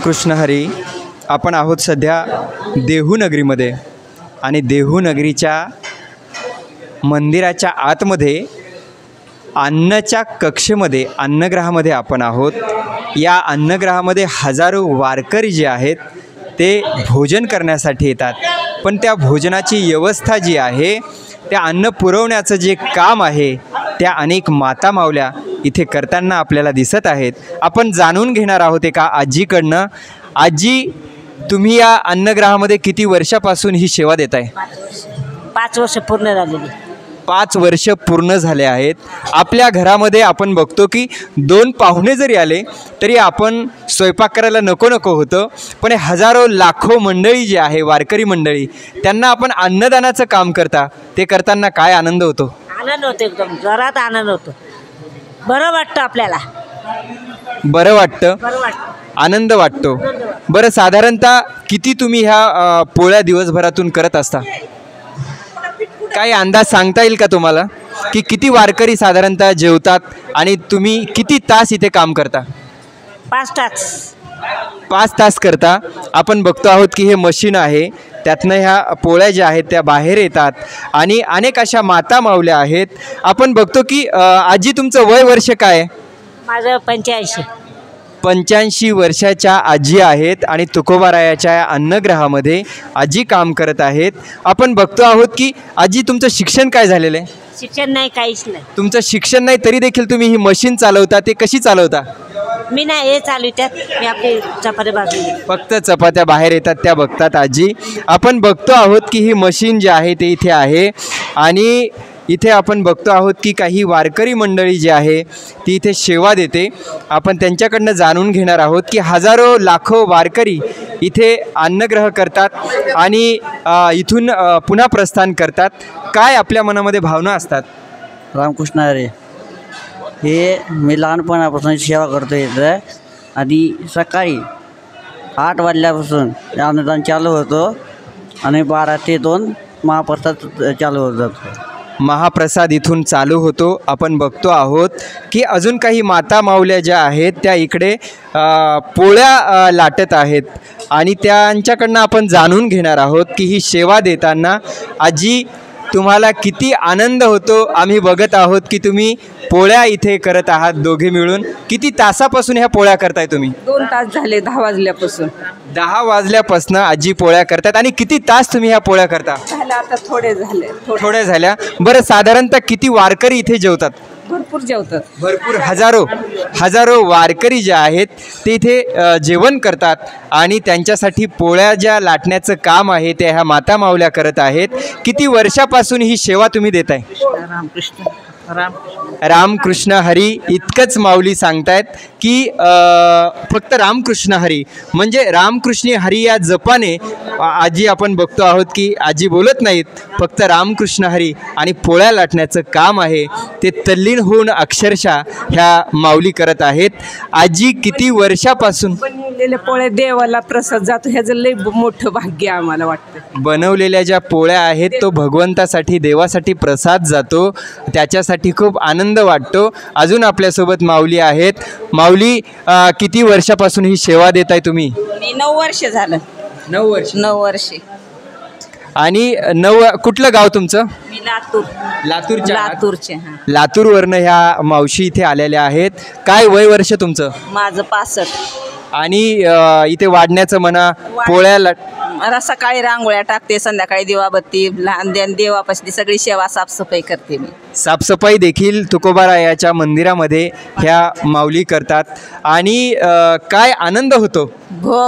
रामकृष्ण हरी. आपण आहोत सध्या देहू नगरीमध्ये आणि देहू नगरीच्या मंदिराच्या आतमध्ये अन्नच्या कक्षेमध्ये अन्नगृहामध्ये आपण आहोत. या अन्नगृहामध्ये हजारो वारकरी जे आहेत ते भोजन करण्यासाठी येतात, पण त्या भोजनाची व्यवस्था जी आहे, त्या अन्न पुरवण्याचं जे काम आहे, त्या अनेक माता मावल्या इथे करताना आपल्याला दिसत आहेत. आपण जाणून घेणार आहोत एका आजीकडनं. आजी, तुम्ही या अन्नगृहामध्ये किती वर्षापासून ही सेवा देत आहे? 5 वर्ष पूर्ण झालेली. 5 वर्ष पूर्ण झाले आहेत. आपल्या घरामध्ये आपण बघतो की 2 पाहुणे जरी आले तरी आपण स्वयंपाक करायला नको नको होतं, पण हजारो लाखो मंडळी जी आहे, वारकरी मंडळी, त्यांना आपण अन्नदानाचं काम करता. ते करताना काय आनंद होतो? आनंद होतो, एकदम घरात आनंद होतो. बरं वाटतं आपल्याला. बरं वाटतं, बरं वाटतं, आनंद वाटतो. बरं, साधारणतः किती तुम्ही ह्या पोळ्या दिवसभरातून करत असता? काही अंदाज सांगता येईल का तुम्हाला की किती वारकरी साधारणतः जेवतात आणि तुम्ही किती तास इथे काम करता? 5 तास. 5 तास करता. आपण बघतो आहोत की हे मशीन आहे, त्यातनं ह्या पोळ्या ज्या आहेत त्या बाहेर येतात आणि अनेक अशा माता मावल्या आहेत. आपण बघतो की आजी, तुमचं वय वर्ष काय आहे? माझं 85. 85 वर्षाच्या आजी आहेत आणि तुकोबारायाच्या अन्नगृहामध्ये आजी काम करत आहेत. आपण बघतो आहोत की आजी, तुमचं शिक्षण काय झालेलं आहे? शिक्षण नाही, काहीच नाही. तुमचं शिक्षण नाही तरी देखील तुम्ही ही मशीन चालवता. ते कशी चालवता? मी नाही, हे चालू त्यात मी आपली चपाती भाजली. फक्त चपात्या बाहेर येतात त्या बघतात आजी. आपण बघतो आहोत की ही मशीन जी आहे ते इथे आहे आणि इथे आपण बघतो आहोत की काही वारकरी मंडळी जी आहे ती इथे सेवा देते. आपण त्यांच्याकडनं जाणून घेणार आहोत की हजारो लाखो वारकरी इथे अन्नग्रह करतात आणि इथून पुन्हा प्रस्थान करतात. काय आपल्या मनामध्ये भावना असतात? रामकृष्ण हरी. हे मी लहानपणापासून सेवा करतो इथं आणि सकाळी 8 वाजल्यापासून अन्नदान चालू होतो आणि 12 ते 2 महाप्रसाद चालू होत जातो. महाप्रसाद इथून चालू होतो. आपण बघतो आहोत की अजून काही माता मावल्या ज्या आहेत त्या इकडे पोळ्या लाटत आहेत आणि त्यांच्याकडनं आपण जाणून घेणार आहोत की ही सेवा देताना आजी, तुम्हाला किती आनंद होतो? आम्ही बघत आहोत की तुम्ही पोळ्या इथे करत आहात दोघे मिळून. किती तासापासून ह्या पोळ्या करताय तुम्ही? 2 तास झाले, 10 वाजल्यापासून. 10 वाजल्यापासून आजी पोळ्या करतात. आणि किती तास तुम्ही ह्या पोळ्या करता? झालं आता, थोडे झाले. थोड्या झाल्या. बरं, साधारणतः किती वारकरी इथे जेवतात? भरपूर जेवतात. भरपूर, हजारो वारकरी जे आहेत ते इथे जेवण करतात आणि त्यांच्यासाठी पोळ्या ज्या लाटण्याचं काम आहे ते ह्या माता मावल्या करत आहेत. किती वर्षापासून ही सेवा तुम्ही देताय? रामकृष्ण हरी इतकंच माऊली सांगतायत की फक्त रामकृष्ण हरी म्हणजे रामकृष्ण हरी या जपाने आजी आपण बघतो आहोत की आजी बोलत नाहीत, फक्त रामकृष्ण हरी आणि पोळ्या लाटण्याचं काम आहे ते तल्लीन होऊन अक्षरशः ह्या माऊली करत आहेत. आजी, किती वर्षापासून? बनवलेल्या पोळ्या देवाला प्रसाद जातो, ह्याचं लई मोठं भाग्य आम्हाला वाटतं. बनवलेल्या ज्या पोळ्या आहेत तो भगवंतासाठी, देवासाठी प्रसाद जातो, त्याच्यासाठी खूप आनंद वाटतो. अजून आपल्यासोबत माऊली आहेत. माऊली, किती वर्षापासून ही सेवा देत आहे तुम्ही? मी 9 वर्ष झालं. 9 वर्ष. 9 वर्षे. आणि कुठलं गाव तुमचं? मी लातूर. लातूरचे. लातूरवरनं ह्या मावशी इथे आलेल्या आहेत. काय वय वर्ष तुमचं? माझं 65. आणि इथे वाढण्याचं म्हणा, पोळ्या सकाळी रांगोळ्या टाकते, संध्याकाळी दिवाबत्ती, लहान देवापाशी सगळी सेवा साफसफाई करते मी. साफसफाई देखील तुकोबारायाच्या मंदिरामध्ये ह्या माऊली करतात आणि काय आनंद होतो?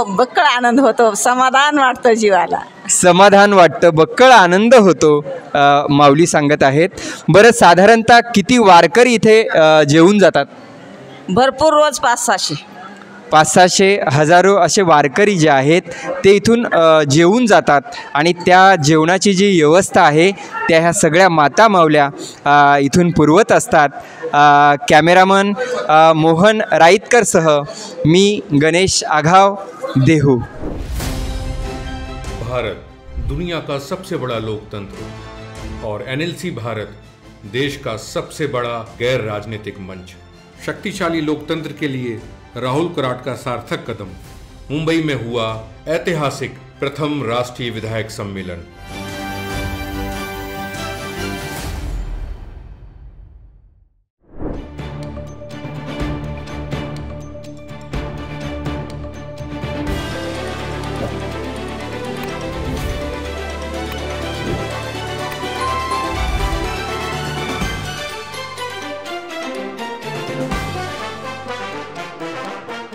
बक्कळ आनंद होतो, समाधान वाटतं जीवाला. समाधान वाटतं, बक्कळ आनंद होतो, माऊली सांगत आहेत. बरं, साधारणतः किती वारकरी इथे जेवून जातात? भरपूर, रोज 500-600. 500-600 हजारो असे वारकरी जे आहेत ते इथून जेवून जातात आणि त्या जेवणाची जी व्यवस्था आहे त्या ह्या सगळ्या माता मावल्या इथून पुरवत असतात. कॅमेरामन मोहन राईतकरसह मी गणेश आघाव, देहू. भारत दुनिया का सबसे बड़ा लोकतंत्र और एनएलसी भारत देश का सबसे बड़ा गैर राजनीतिक मंच। शक्तिशाली लोकतंत्र के लिए राहुल कराट का सार्थक कदम मुंबई में हुआ ऐतिहासिक प्रथम राष्ट्रीय विधायक सम्मेलन।